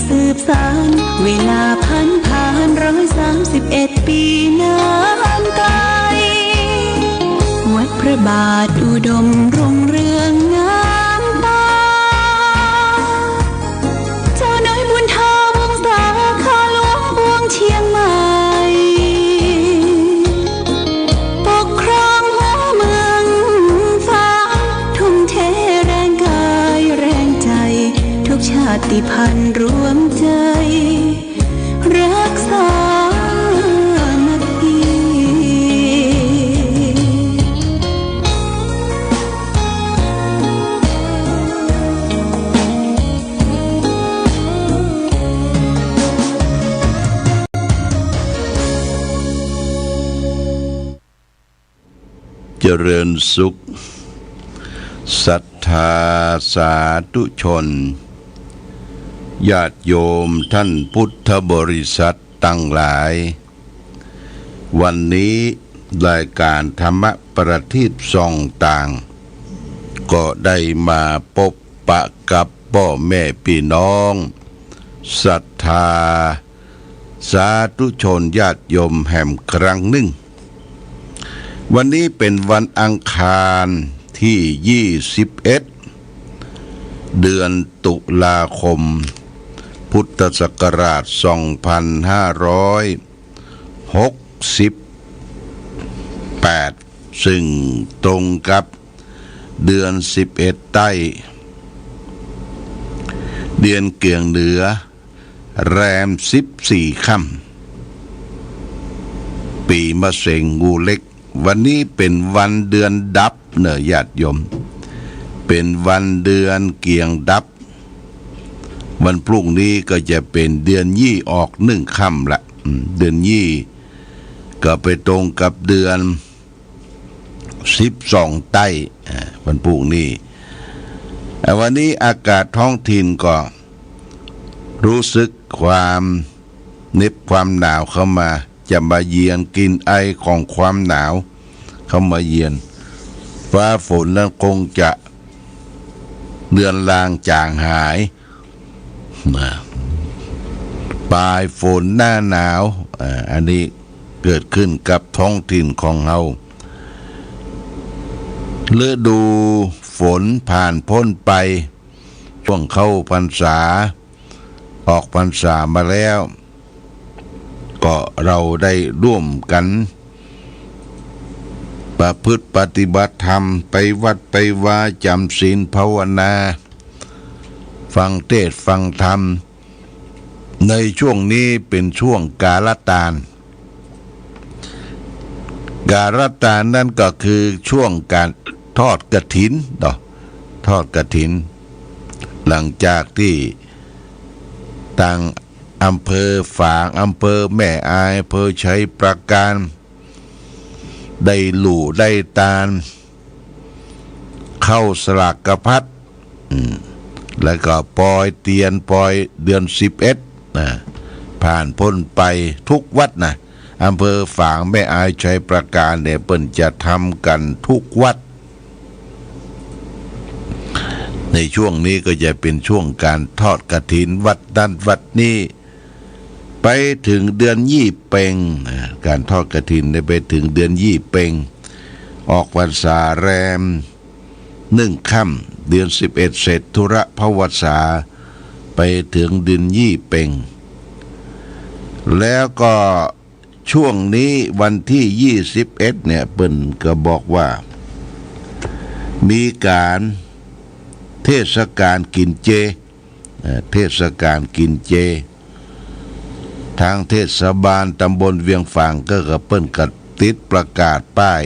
สืบสานเวลาผ่าน131 ปีนานไกลวัดพระบาทอุดมรุ่งเรืองงามตาเจ้าน้อยบุญธาวงศาข้าหลวงบวงเชียงใหม่ปกครองหัวเมืองฟ้าทุ่มเทแรงกายแรงใจทุกชาติพันธุ์รวมใจรักษามัคคีเจริญสุขศรัทธาสาธุชนญาติโยมท่านพุทธบริษัทตั้งหลายวันนี้รายการธรรมประทีปส่องต่างก็ได้มาพบปะกับพ่อแม่พี่น้องศรัทธาสาธุชนญาติโยมแห่งครั้งหนึ่งวันนี้เป็นวันอังคารที่21เดือนตุลาคมพุทธศักราช2568ซึ่งตรงกับเดือน11ใต้เดือนเกี่ยงเหนือแรม14ค่ำปีมะเสงงูเล็กวันนี้เป็นวันเดือนดับเนอะญาติโยมเป็นวันเดือนเกี่ยงดับวันพรุ่งนี้ก็จะเป็นเดือนยี่ออก1ค่ำละเดือนยี่ก็ไปตรงกับเดือน12ใต้วันพรุ่งนี้วันนี้อากาศท้องถิ่นก็รู้สึกความเหน็บความหนาวเข้ามาจะมาเยือนกลิ่นไอของความหนาวเข้ามาเยือนฟ้าฝนนั้นคงจะเลือนลางจางหายปลายฝนหน้าหนาวอันนี้เกิดขึ้นกับท้องถิ่นของเราฤดูฝนผ่านพ้นไปช่วงเข้าพรรษาออกพรรษามาแล้วก็เราได้ร่วมกันประพฤติปฏิบัติธรรมไปวัดไปวาจำศีลภาวนาฟังเทศน์ฟังธรรมในช่วงนี้เป็นช่วงกาลตานนั่นก็คือช่วงการทอดกฐินทอดกฐินหลังจากที่ต่างอำเภอฝางอำเภอแม่อายอำเภอชัยปราการได้หลู่ได้ตาลเข้าสลากกพัดแล้วก็ปล่อยเตียนปล่อยเดือน11ผ่านพ้นไปทุกวัดนะอำเภอฝางแม่อายชัยปราการเนี่ยเปิ้นจะทำกันทุกวัดในช่วงนี้ก็จะเป็นช่วงการทอดกฐินวัดนั้นวัดนี้ไปถึงเดือนยี่เพ็งการทอดกฐินได้ไปถึงเดือนยี่เพ็งออกพรรษาแรม1ค่ำเดือน11เสร็จธุระภวษาไปถึงเดือนยี่เพ็งแล้วก็ช่วงนี้วันที่21เนี่ยเปิ้นก็บอกว่ามีการเทศกาลกินเจเทศกาลกินเจทางเทศบาลตำบลเวียงฝางก็กระเปิ้นกัดติดประกาศป้าย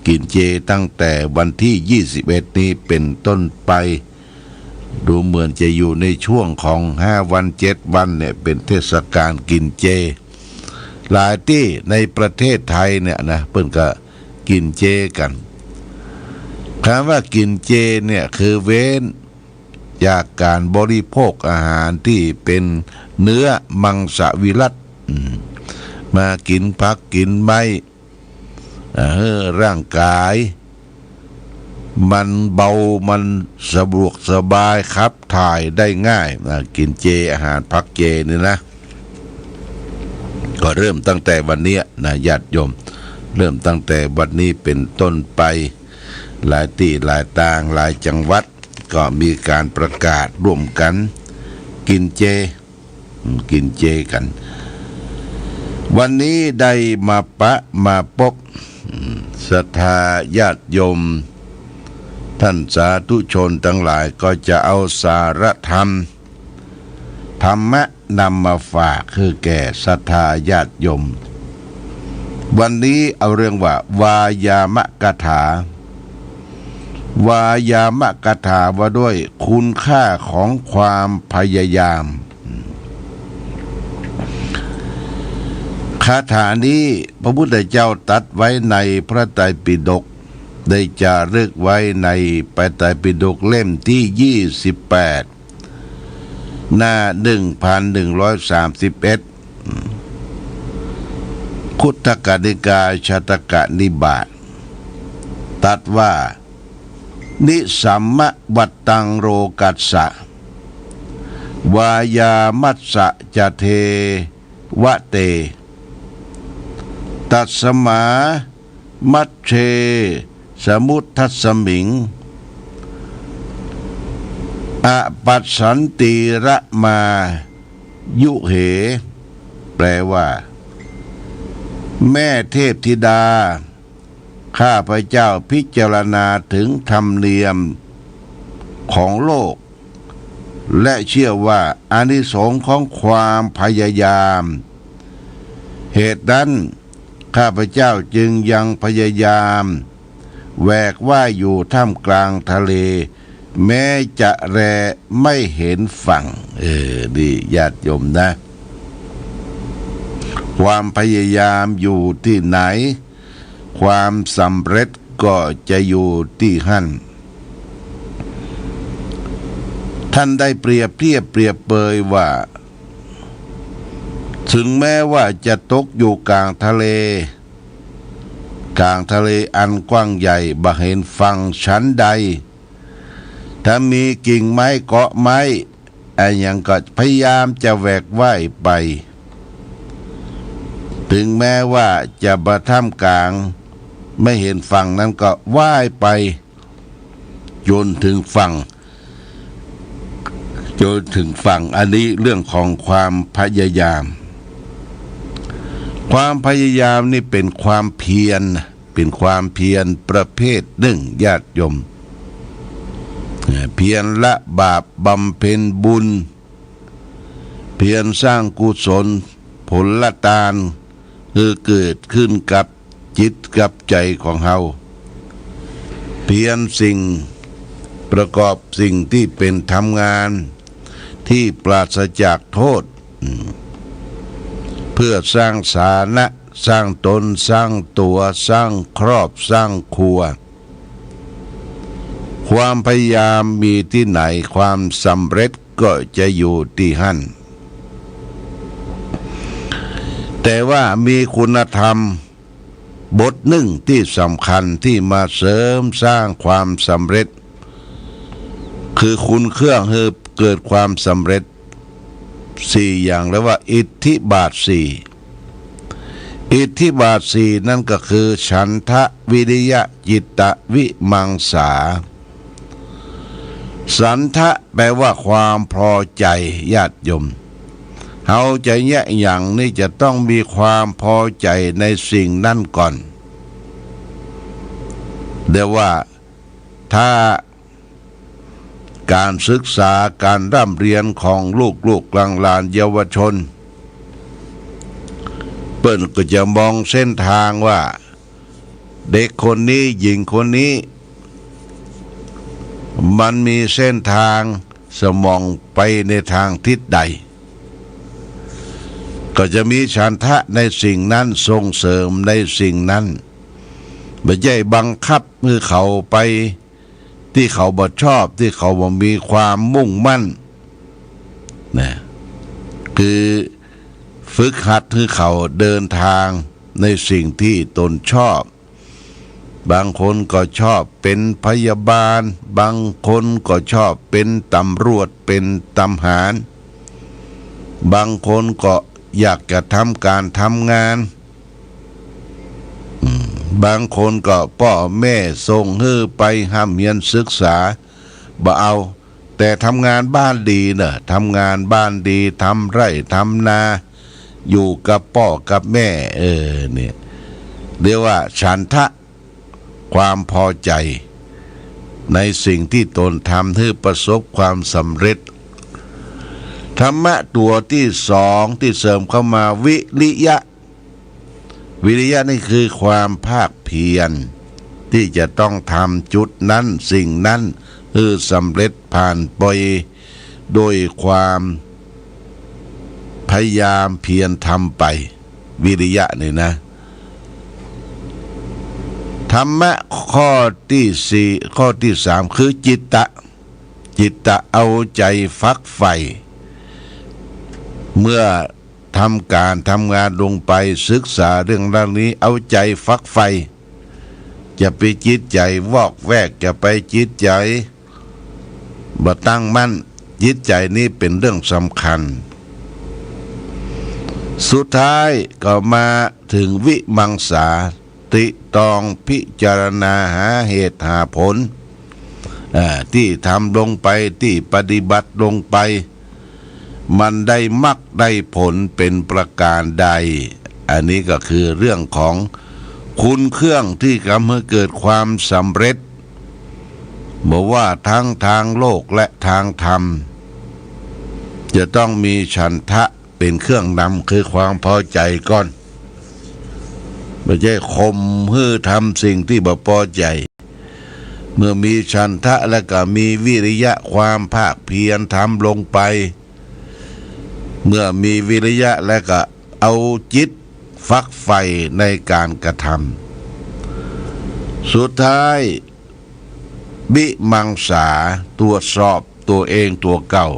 กินเจตั้งแต่วันที่21นี้เป็นต้นไปดูเหมือนจะอยู่ในช่วงของ5วัน7วันเนี่ยเป็นเทศกาลกินเจหลายที่ในประเทศไทยเนี่ยนะเปิ้นก็กินเจกันคำว่ากินเจเนี่ยคือเว้นจากการบริโภคอาหารที่เป็นเนื้อมังสวิรัติมากินผักกินไม้ร่างกาย มันเบามันสะดวกสบายครับถ่ายได้ง่ายกินเจอาหารพักเจนี่นะก็เริ่มตั้งแต่วันนี้นะญาติโยมเริ่มตั้งแต่วันนี้เป็นต้นไปหลายที่หลายต่างหลายจังหวัดก็มีการประกาศร่วมกันกินเจกัน วันนี้ได้มามาพบศรัทธาญาติโยมท่านสาธุชนทั้งหลายก็จะเอาสารธรรมะนำมาฝากคือแก่ศรัทธาญาติโยมวันนี้เอาเรื่องว่าวายามกถาวายามกถาว่าด้วยคุณค่าของความพยายามคาถานี้พระพุทธเจ้าตรัสไว้ในพระไตรปิฎกได้จารึกไว้ในพระไตรปิฎกเล่มที่28หน้า1131คุตตกนิกายชาตกนิบาตตรัสว่านิสัมมะวัตตังโรกัสสะวายามัสสะจะเทวะเตตัสสมามัชเชสมุทธัสสมิงอปัสสันติระมายุเหแปลว่าแม่เทพธิดาข้าพเจ้าพิจารณาถึงธรรมเนียมของโลกและเชื่อว่าอานิสงส์ของความพยายามเหตุนั้นข้าพเจ้าจึงยังพยายามแหวกว่ายอยู่ท่ามกลางทะเลแม้จะแลไม่เห็นฝั่งดีญาติโยมนะความพยายามอยู่ที่ไหนความสำเร็จก็จะอยู่ที่นั่นท่านได้เปรียบเทียบเปรียบเปยว่าถึงแม้ว่าจะตกอยู่กลางทะเลอันกว้างใหญ่บ่เห็นฝั่งชั้นใดถ้ามีกิ่งไม้เกาะไม้อย่างก็พยายามจะแหวกว่ายไปถึงแม้ว่าจะบะท่ามกลางไม่เห็นฝั่งนั้นก็ว่ายไปจนถึงฝั่งอันนี้เรื่องของความพยายามนี่เป็นความเพียรประเภทหนึ่งญาติโยมเพียรละบาปบำเพ็ญบุญเพียรสร้างกุศลผลละทานคือเกิดขึ้นกับจิตกับใจของเฮาเพียรสิ่งประกอบสิ่งที่เป็นทำงานที่ปราศจากโทษเพื่อสร้างฐานะสร้างตนสร้างตัวสร้างครอบสร้างครัวความพยายามมีที่ไหนความสำเร็จก็จะอยู่ที่นั่นแต่ว่ามีคุณธรรมบทหนึ่งที่สำคัญที่มาเสริมสร้างความสำเร็จคือคุณเครื่องให้เกิดความสำเร็จ4อย่างแล้วว่าอิทธิบาท4นั่นก็คือฉันทะวิริยะจิตตะวิมังสาสันทะแปลว่าความพอใจญาติโยมเฮาใจเนี่ยอย่างนี้จะต้องมีความพอใจในสิ่งนั้นก่อนเดี๋ยวว่าถ้าการศึกษาการร่ำเรียนของลูกหลานเยาวชนเปิ้นก็จะมองเส้นทางว่าเด็กคนนี้หญิงคนนี้มันมีเส้นทางสมองไปในทางทิศใดก็จะมีฉันทะในสิ่งนั้นส่งเสริมในสิ่งนั้นไม่ใช่บังคับมือเขาไปที่เขาบ่ชอบที่เขาบ่มีความมุ่งมั่นนะคือฝึกหัดให้เขาเดินทางในสิ่งที่ตนชอบ บางคนก็ชอบเป็นพยาบาลบางคนก็ชอบเป็นตำรวจเป็นทหารบางคนก็อยากจะทำการทำงานบางคนก็พ่อแม่ส่งให้ไปห้ามเรียนศึกษาบ่เอาแต่ทำงานบ้านดีเนอะทำงานบ้านดีทำไร่ทำนาอยู่กับพ่อกับแม่เนี่ยเรียกว่าฉันทะความพอใจในสิ่งที่ตนทำให้ประสบความสำเร็จธรรมะตัวที่สองที่เสริมเข้ามาวิริยะนี่คือความภาคเพียรที่จะต้องทำจุดนั้นสิ่งนั้นให้สำเร็จผ่านไปโดยความพยายามเพียรทำไปวิริยะนี่นะธรรมะข้อที่สี่ข้อที่สามคือจิตตะเอาใจฟักใฝ่เมื่อทำการทำงานลงไปศึกษาเรื่องนี้เอาใจฟักใฝ่จะไปจิตใจวอกแวกจะไปจิตใจบ่ตั้งมั่นจิตใจนี้เป็นเรื่องสำคัญสุดท้ายก็มาถึงวิมังสาติตรองพิจารณาหาเหตุหาผลที่ทำลงไปที่ปฏิบัติลงไปมันได้มรรคได้ผลเป็นประการใดอันนี้ก็คือเรื่องของคุณเครื่องที่ทำให้เกิดความสำเร็จบอกว่าทั้งทางโลกและทางธรรมจะต้องมีฉันทะเป็นเครื่องนำคือความพอใจก่อนไม่ใช่ข่มให้ทำสิ่งที่บ่พอใจเมื่อมีฉันทะแล้วก็มีวิริยะความภาคเพียรทำลงไปเมื่อมีวิริยะแล้วก็เอาจิตฟักใฝ่ในการกระทำสุดท้ายวิมังสาตรวจสอบตัวเองตัวเก่า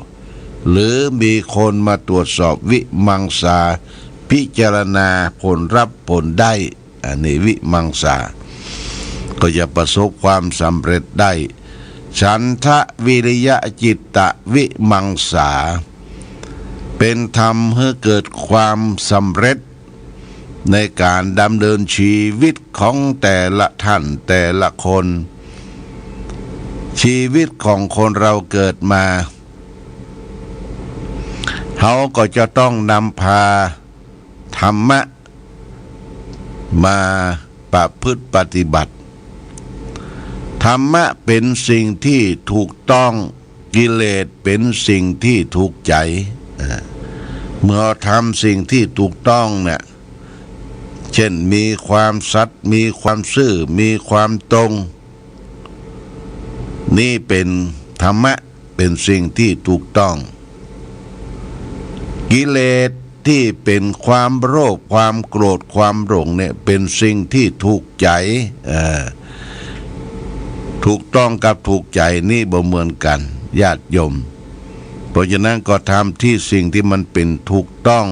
หรือมีคนมาตรวจสอบวิมังสาพิจารณาผลรับผลได้อันนี้วิมังสาก็จะประสบความสำเร็จได้ฉันทะวิริยะจิตตะวิมังสาเป็นธรรมให้เกิดความสำเร็จในการดำเนินชีวิตของแต่ละท่านแต่ละคนชีวิตของคนเราเกิดมาเขาก็จะต้องนำพาธรรมะมาประพฤติปฏิบัติธรรมะเป็นสิ่งที่ถูกต้องกิเลสเป็นสิ่งที่ถูกใจเมื่อทำสิ่งที่ถูกต้องเนี่ยเช่นมีความสัตย์มีความซื่อมีความตรงนี่เป็นธรรมะเป็นสิ่งที่ถูกต้องกิเลสที่เป็นความโลภความโกรธความหลงเนี่ยเป็นสิ่งที่ถูกใจถูกต้องกับถูกใจนี่บ่เหมือนกันญาติโยมเพราะฉะนั้นก็ทำที่สิ่งที่มันเป็นถูกต้อง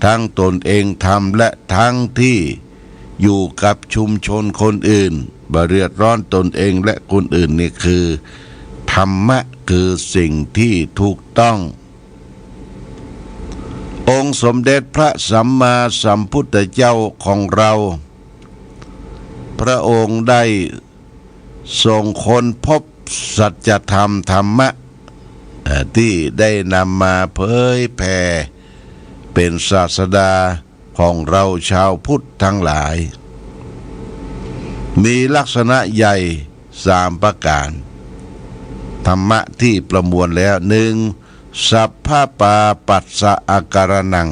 ทั้งตนเองทำและทั้งที่อยู่กับชุมชนคนอื่นบ่เดือดร้อนตนเองและคนอื่นนี่คือธรรมะคือสิ่งที่ถูกต้ององค์สมเด็จพระสัมมาสัมพุทธเจ้าของเราพระองค์ได้ทรงค้นพบสัจธรรมธรรมะที่ได้นำมาเผยแผ่เป็นศาสดาของเราชาวพุทธทั้งหลายมีลักษณะใหญ่3ประการธรรมะที่ประมวลแล้ว1สัพพปาปัสสะอาการนัง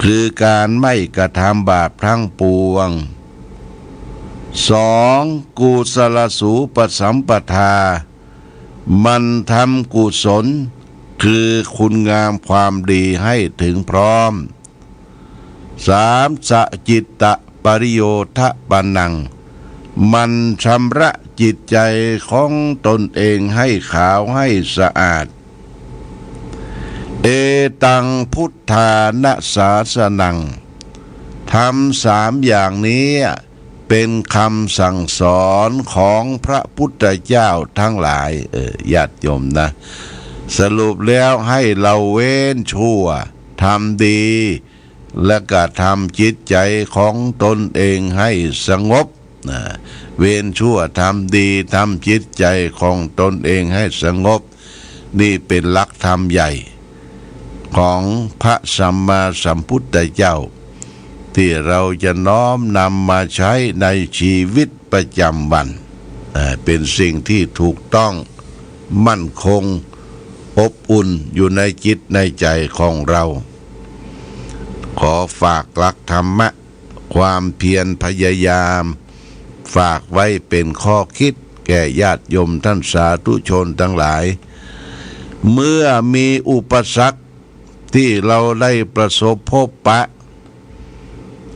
คือการไม่กระทำบาปทั้งปวง2กุศลสูปสัมปทามันทำกุศลคือคุณงามความดีให้ถึงพร้อม3สจิตตปริโยทปนังมันชำระจิตใจของตนเองให้ขาวให้สะอาดเอตังพุทธานะศาสนังทำ3อย่างนี้ เป็นคำสั่งสอนของพระพุทธเจ้าทั้งหลายญาติโยมนะสรุปแล้วให้เราเว้นชั่วทำดีและก็ทำจิตใจของตนเองให้สงบเว้นชั่วทำดีทำจิตใจของตนเองให้สงบนี่เป็นหลักธรรมใหญ่ของพระสัมมาสัมพุทธเจ้าที่เราจะน้อมนำมาใช้ในชีวิตประจำวันเป็นสิ่งที่ถูกต้องมั่นคงอบอุ่นอยู่ในจิตในใจของเราขอฝากหลักธรรมะความเพียรพยายามฝากไว้เป็นข้อคิดแก่ญาติโยมท่านสาธุชนทั้งหลายเมื่อมีอุปสรรคที่เราได้ประสบพบปะ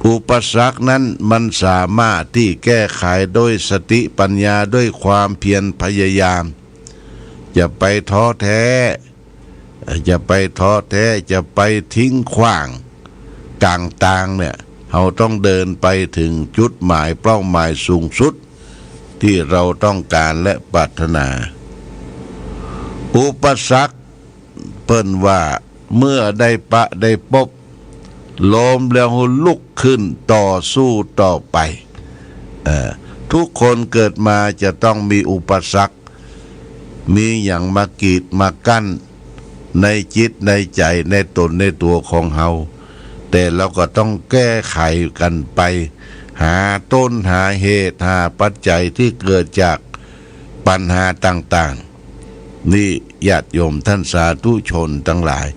อุปสรรคนั้นมันสามารถที่แก้ไขด้วยสติปัญญาด้วยความเพียรพยายามจะไปท้อแท้จะไปทิ้งขว้างกลางทางเนี่ยเราต้องเดินไปถึงจุดหมายเป้าหมายสูงสุดที่เราต้องการและปรารถนาอุปสรรคเปิ้นว่าเมื่อได้พบล้มแล้วลุกขึ้นต่อสู้ต่อไปทุกคนเกิดมาจะต้องมีอุปสรรคมีอย่างมากีดมากั้นในจิตในใจในตนในตัวของเฮาแต่เราก็ต้องแก้ไขกันไปหาต้นหาเหตุหาปัจจัยที่เกิดจากปัญหาต่างๆนี่ญาติโยมท่านสาธุชนทั้งหลาย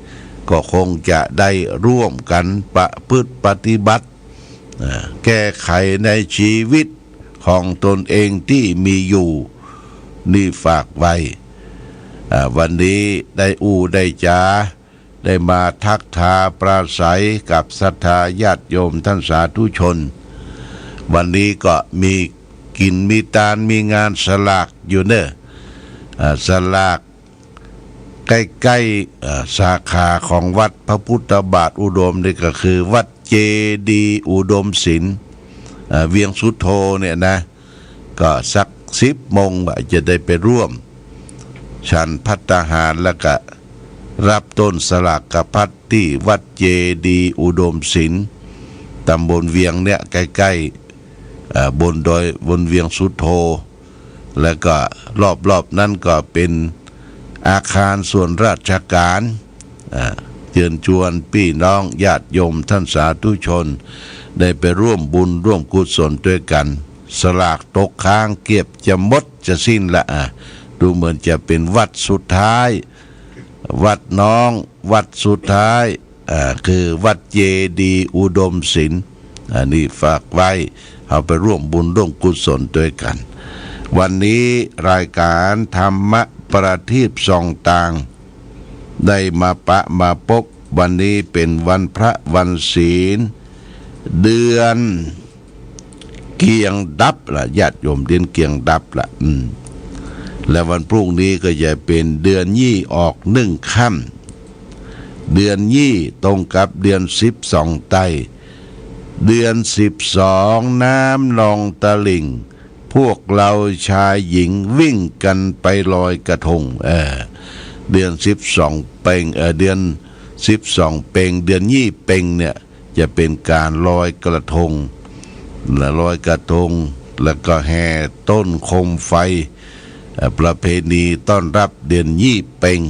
ก็คงจะได้ร่วมกันประพฤติปฏิบัติแก้ไขในชีวิตของตนเองที่มีอยู่นี่ฝากไว้วันนี้ได้ได้จาได้มาทักทาปราศัยกับศรัทธาญาติโยมท่านสาธุชนวันนี้ก็มีกินมีตานมีงานสลากอยู่เนอะสลากใกล้ๆสาขาของวัดพระพุทธบาทอุดมนี่ก็คือวัดเจดีย์อุดมศิลป์เวียงสุโธเนี่ยนะก็สัก10 โมงจะได้ไปร่วมฉันภัตตาหารแล้วก็รับต้นสลากกพัดที่วัดเจดีย์อุดมศิลป์ตำบลเวียงเนี่ยใกล้ๆบนเวียงสุโธแล้วก็รอบๆนั้นก็เป็นอาคารส่วนราชการเชิญชวนพี่น้องญาติโยมท่านสาธุชนได้ไปร่วมบุญร่วมกุศลด้วยกันสลากตกค้างเก็บจะหมดจะสิ้นละดูเหมือนจะเป็นวัดสุดท้ายวัดน้องวัดสุดท้ายคือวัดเจดีย์อุดมศิลป์นี่ฝากไว้เอาไปร่วมบุญร่วมกุศลด้วยกันวันนี้รายการธรรมะประทีปส่องต่างได้มาพบวันนี้เป็นวันพระวันศีลเดือนเกียงดับละญาติโยมเดือนเกียงดับละและวันพรุ่งนี้ก็จะเป็นเดือนยี่ออก1 ค่ำเดือนยี่ตรงกับเดือน12 ไตเดือน12น้ำนองตะลิ่งพวกเราชายหญิงวิ่งกันไปลอยกระทงเดือน12 เพ็งเดือน12 เพ็งเดือนยี่เพ็งเนี่ยจะเป็นการลอยกระทงแล้วก็แห่ต้นโคมไฟประเพณีต้อนรับเดือนยี่เพ็ง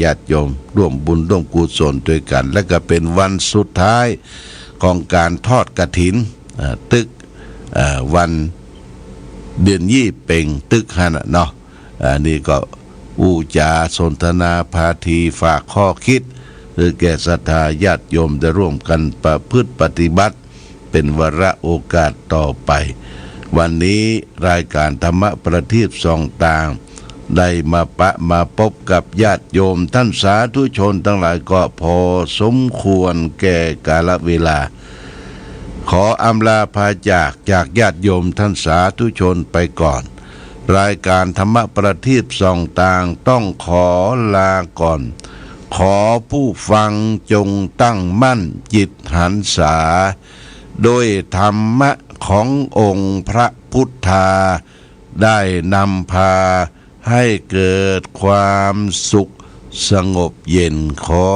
ญาติโยมร่วมบุญร่วมกุศลด้วยกันและก็เป็นวันสุดท้ายของการทอดกฐินตึกวันเดือนยี่เพ็งตึกหันเนาะนี่ก็จาสนทนาพาทีฝากข้อคิดหรือแก่ศรัทธาญาติโยมได้ร่วมกันประพฤติปฏิบัติเป็นวาระโอกาสต่อไปวันนี้รายการธรรมะประทีปส่องต่างได้มาพบกับญาติโยมท่านสาธุชนทั้งหลายก็พอสมควรแก่กาลเวลาขออำลาพาจากญาติโยมท่านสาธุชนไปก่อนรายการธรรมะประทีปส่องต่างต้องขอลาก่อนขอผู้ฟังจงตั้งมั่นจิตหันษาโดยธรรมะ ขององค์พระพุทธาได้นำพาให้เกิดความสุขสงบเย็นขอ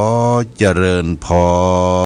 เจริญพร